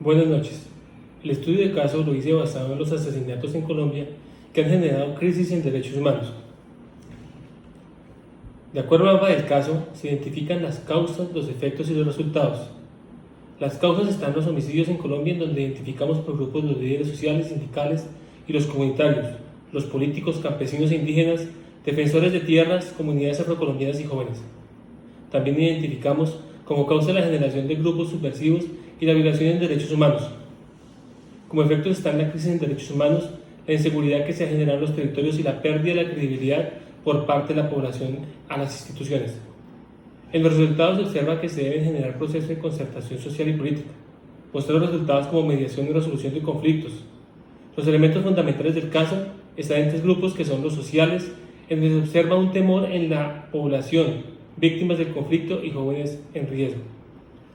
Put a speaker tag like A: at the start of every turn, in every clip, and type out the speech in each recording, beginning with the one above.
A: Buenas noches. El estudio de caso lo hice basado en los asesinatos en Colombia que han generado crisis en derechos humanos. De acuerdo al mapa del caso, se identifican las causas, los efectos y los resultados. Las causas están los homicidios en Colombia, en donde identificamos por grupos los líderes sociales, sindicales y los comunitarios, los políticos, campesinos e indígenas, defensores de tierras, comunidades afrocolombianas y jóvenes. También identificamos como causa la generación de grupos subversivos y la violación de derechos humanos. Como efectos están la crisis en derechos humanos, la inseguridad que se ha generado en los territorios y la pérdida de la credibilidad por parte de la población a las instituciones. En los resultados se observa que se deben generar procesos de concertación social y política, mostrar los resultados como mediación y resolución de conflictos. Los elementos fundamentales del caso están en tres grupos que son los sociales, en donde se observa un temor en la población, víctimas del conflicto y jóvenes en riesgo.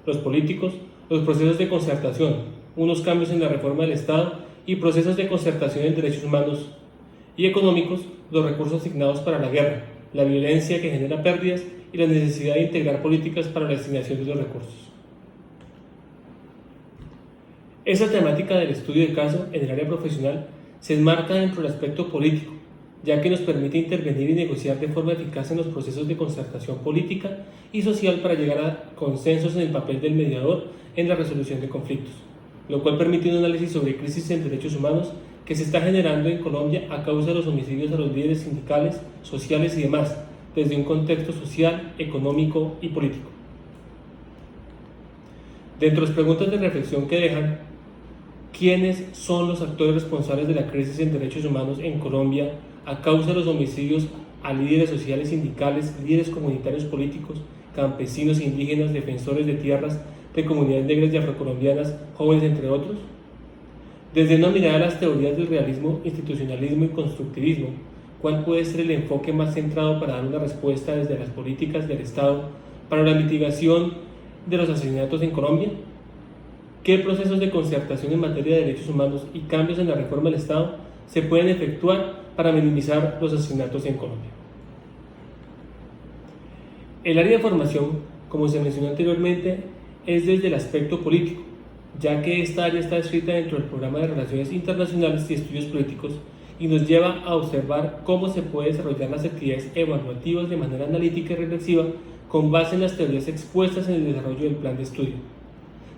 A: Los políticos, los procesos de concertación, unos cambios en la reforma del Estado y procesos de concertación en derechos humanos, y económicos, los recursos asignados para la guerra, la violencia que genera pérdidas y la necesidad de integrar políticas para la destinación de los recursos. Esta temática del estudio de caso en el área profesional se enmarca dentro del aspecto político, ya que nos permite intervenir y negociar de forma eficaz en los procesos de concertación política y social para llegar a consensos en el papel del mediador en la resolución de conflictos, lo cual permite un análisis sobre crisis en derechos humanos que se está generando en Colombia a causa de los homicidios a los líderes sindicales, sociales y demás, desde un contexto social, económico y político. Dentro de las preguntas de reflexión que dejan, ¿quiénes son los actores responsables de la crisis en derechos humanos en Colombia a causa de los homicidios a líderes sociales, sindicales, líderes comunitarios políticos, campesinos, indígenas, defensores de tierras, de comunidades negras y afrocolombianas, jóvenes, entre otros? Desde una mirada a las teorías del realismo, institucionalismo y constructivismo, ¿cuál puede ser el enfoque más centrado para dar una respuesta desde las políticas del Estado para la mitigación de los asesinatos en Colombia? ¿Qué procesos de concertación en materia de derechos humanos y cambios en la reforma del Estado se pueden efectuar para minimizar los asesinatos en Colombia? El área de formación, como se mencionó anteriormente, es desde el aspecto político, ya que esta área está escrita dentro del programa de Relaciones Internacionales y Estudios Políticos y nos lleva a observar cómo se puede desarrollar las actividades evaluativas de manera analítica y reflexiva con base en las teorías expuestas en el desarrollo del plan de estudio.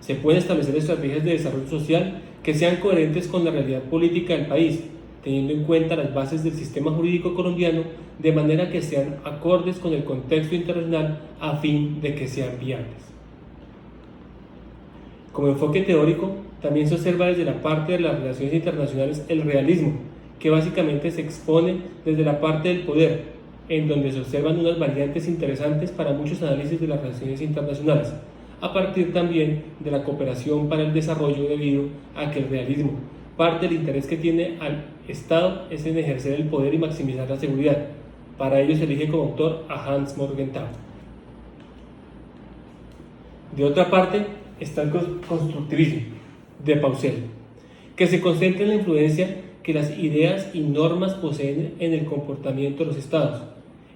A: Se pueden establecer estrategias de desarrollo social que sean coherentes con la realidad política del país, teniendo en cuenta las bases del sistema jurídico colombiano de manera que sean acordes con el contexto internacional a fin de que sean viables. Como enfoque teórico, también se observa desde la parte de las relaciones internacionales el realismo, que básicamente se expone desde la parte del poder, en donde se observan unas variantes interesantes para muchos análisis de las relaciones internacionales, a partir también de la cooperación para el desarrollo debido a que el realismo, parte del interés que tiene al Estado es en ejercer el poder y maximizar la seguridad. Para ello se elige como autor a Hans Morgenthau. De otra parte, está el constructivismo de Pausel, que se concentra en la influencia que las ideas y normas poseen en el comportamiento de los estados,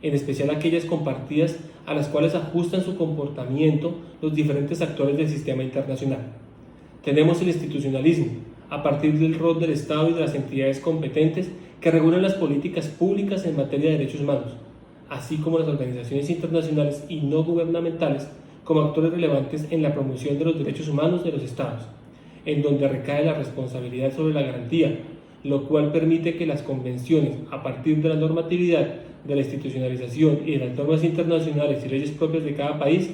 A: en especial aquellas compartidas a las cuales ajustan su comportamiento los diferentes actores del sistema internacional. Tenemos el institucionalismo, a partir del rol del Estado y de las entidades competentes que regulan las políticas públicas en materia de derechos humanos, así como las organizaciones internacionales y no gubernamentales como actores relevantes en la promoción de los derechos humanos de los Estados, en donde recae la responsabilidad sobre la garantía, lo cual permite que las convenciones, a partir de la normatividad, de la institucionalización y de las normas internacionales y leyes propias de cada país,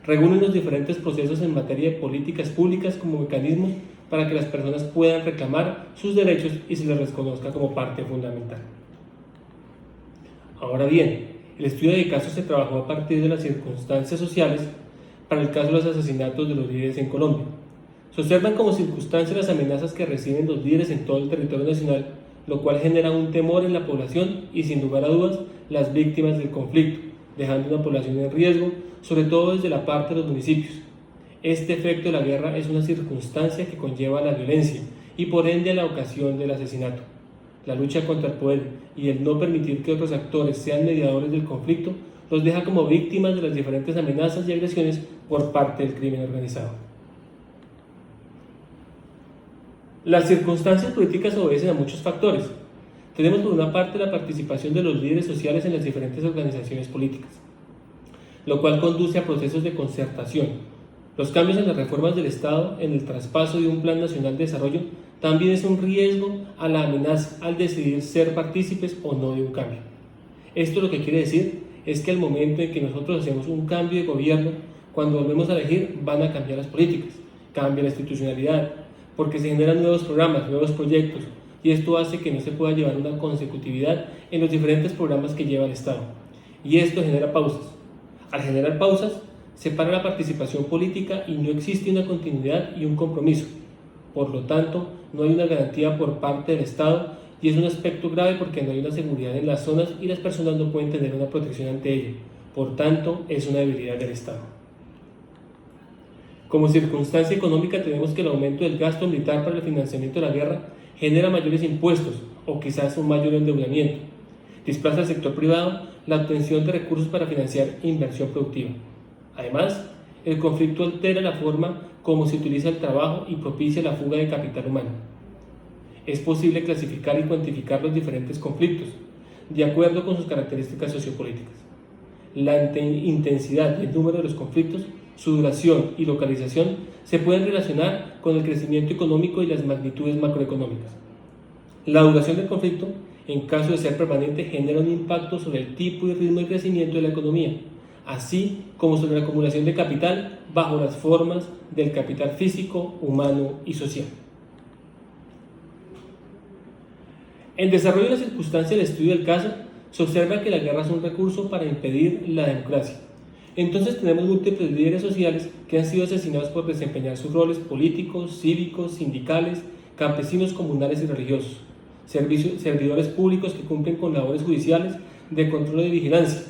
A: regulen los diferentes procesos en materia de políticas públicas como mecanismos para que las personas puedan reclamar sus derechos y se les reconozca como parte fundamental. Ahora bien, el estudio de casos se trabajó a partir de las circunstancias sociales para el caso de los asesinatos de los líderes en Colombia. Se observan como circunstancias las amenazas que reciben los líderes en todo el territorio nacional, lo cual genera un temor en la población y, sin lugar a dudas, las víctimas del conflicto, dejando una población en riesgo, sobre todo desde la parte de los municipios. Este efecto de la guerra es una circunstancia que conlleva la violencia y por ende a la ocasión del asesinato. La lucha contra el poder y el no permitir que otros actores sean mediadores del conflicto los deja como víctimas de las diferentes amenazas y agresiones por parte del crimen organizado. Las circunstancias políticas obedecen a muchos factores. Tenemos por una parte la participación de los líderes sociales en las diferentes organizaciones políticas, lo cual conduce a procesos de concertación. Los cambios en las reformas del Estado, en el traspaso de un Plan Nacional de Desarrollo, también es un riesgo a la amenaza al decidir ser partícipes o no de un cambio. Esto lo que quiere decir es que al momento en que nosotros hacemos un cambio de gobierno, cuando volvemos a elegir, van a cambiar las políticas, cambia la institucionalidad, porque se generan nuevos programas, nuevos proyectos, y esto hace que no se pueda llevar una consecutividad en los diferentes programas que lleva el Estado. Y esto genera pausas. Al generar pausas, se para la participación política y no existe una continuidad y un compromiso. Por lo tanto, no hay una garantía por parte del Estado y es un aspecto grave porque no hay una seguridad en las zonas y las personas no pueden tener una protección ante ello. Por tanto, es una debilidad del Estado. Como circunstancia económica tenemos que el aumento del gasto militar para el financiamiento de la guerra genera mayores impuestos o quizás un mayor endeudamiento. Desplaza al sector privado la obtención de recursos para financiar inversión productiva. Además, el conflicto altera la forma como se utiliza el trabajo y propicia la fuga de capital humano. Es posible clasificar y cuantificar los diferentes conflictos de acuerdo con sus características sociopolíticas. La intensidad y el número de los conflictos, su duración y localización se pueden relacionar con el crecimiento económico y las magnitudes macroeconómicas. La duración del conflicto, en caso de ser permanente, genera un impacto sobre el tipo y ritmo de crecimiento de la economía, así como sobre la acumulación de capital bajo las formas del capital físico, humano y social. En desarrollo de las circunstancias del estudio del caso, se observa que la guerra es un recurso para impedir la democracia. Entonces tenemos múltiples líderes sociales que han sido asesinados por desempeñar sus roles políticos, cívicos, sindicales, campesinos, comunales y religiosos, servidores públicos que cumplen con labores judiciales de control y de vigilancia.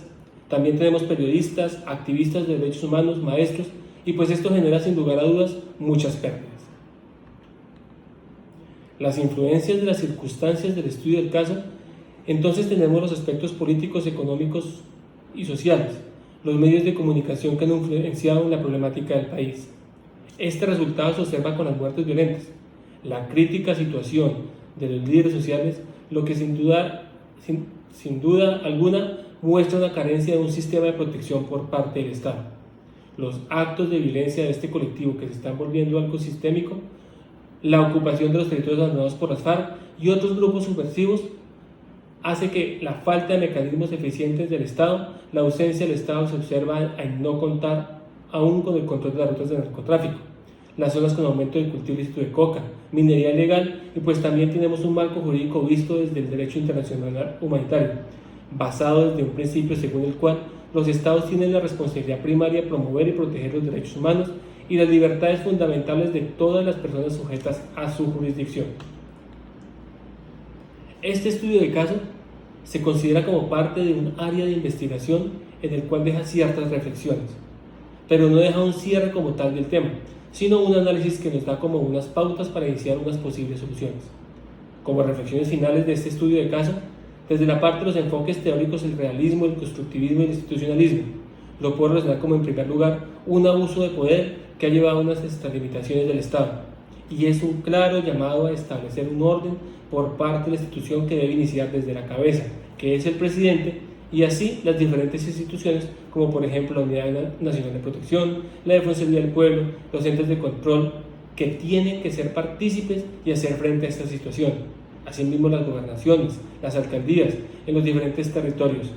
A: También tenemos periodistas, activistas de derechos humanos, maestros, y pues esto genera sin lugar a dudas muchas pérdidas. Las influencias de las circunstancias del estudio del caso, entonces tenemos los aspectos políticos, económicos y sociales, los medios de comunicación que han influenciado en la problemática del país. Este resultado se observa con las muertes violentas, la crítica situación de los líderes sociales, lo que sin duda alguna muestra una carencia de un sistema de protección por parte del Estado. Los actos de violencia de este colectivo que se están volviendo algo sistémico, la ocupación de los territorios abandonados por las FARC y otros grupos subversivos hace que la falta de mecanismos eficientes del Estado, la ausencia del Estado se observa en no contar aún con el control de las rutas de narcotráfico, las zonas con aumento del cultivo ilícito de coca, minería ilegal y pues también tenemos un marco jurídico visto desde el derecho internacional humanitario, basado desde un principio según el cual los Estados tienen la responsabilidad primaria de promover y proteger los derechos humanos y las libertades fundamentales de todas las personas sujetas a su jurisdicción. Este estudio de caso se considera como parte de un área de investigación en el cual deja ciertas reflexiones, pero no deja un cierre como tal del tema, sino un análisis que nos da como unas pautas para iniciar unas posibles soluciones. Como reflexiones finales de este estudio de caso, desde la parte de los enfoques teóricos, el realismo, el constructivismo y el institucionalismo, lo puedo relacionar como en primer lugar un abuso de poder que ha llevado a unas extralimitaciones del Estado, y es un claro llamado a establecer un orden por parte de la institución que debe iniciar desde la cabeza, que es el presidente, y así las diferentes instituciones, como por ejemplo la Unidad Nacional de Protección, la Defensoría del Pueblo, los entes de control, que tienen que ser partícipes y hacer frente a esta situación. Asimismo las gobernaciones, las alcaldías en los diferentes territorios.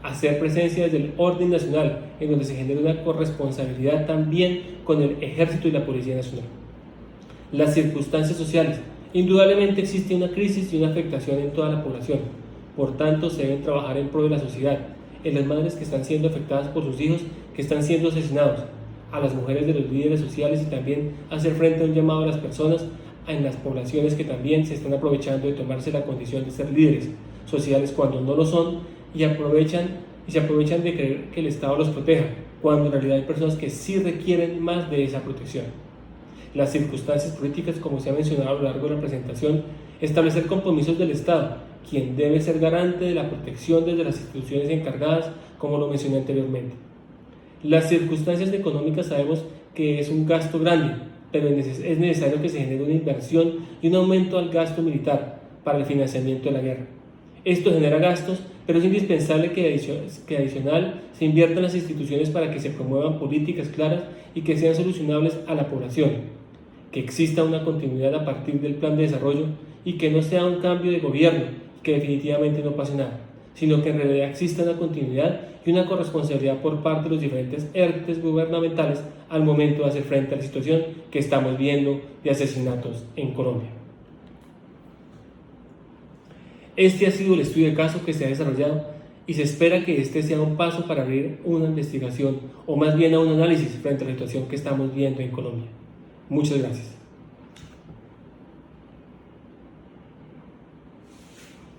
A: Hacer presencia desde el orden nacional, en donde se genera una corresponsabilidad también con el Ejército y la Policía Nacional. Las circunstancias sociales. Indudablemente existe una crisis y una afectación en toda la población. Por tanto, se deben trabajar en pro de la sociedad, en las madres que están siendo afectadas por sus hijos que están siendo asesinados, a las mujeres de los líderes sociales y también hacer frente a un llamado a las personas en las poblaciones que también se están aprovechando de tomarse la condición de ser líderes sociales cuando no lo son y se aprovechan de creer que el Estado los proteja, cuando en realidad hay personas que sí requieren más de esa protección. Las circunstancias políticas, como se ha mencionado a lo largo de la presentación, establecer compromisos del Estado, quien debe ser garante de la protección desde las instituciones encargadas, como lo mencioné anteriormente. Las circunstancias económicas sabemos que es un gasto grande, pero es necesario que se genere una inversión y un aumento al gasto militar para el financiamiento de la guerra. Esto genera gastos, pero es indispensable que adicional se invierta en las instituciones para que se promuevan políticas claras y que sean solucionables a la población, que exista una continuidad a partir del plan de desarrollo y que no sea un cambio de gobierno, que definitivamente no pase nada, sino que en realidad exista una continuidad y una corresponsabilidad por parte de los diferentes entes gubernamentales al momento de hacer frente a la situación que estamos viendo de asesinatos en Colombia. Este ha sido el estudio de caso que se ha desarrollado y se espera que este sea un paso para abrir una investigación o más bien a un análisis frente a la situación que estamos viendo en Colombia. Muchas gracias.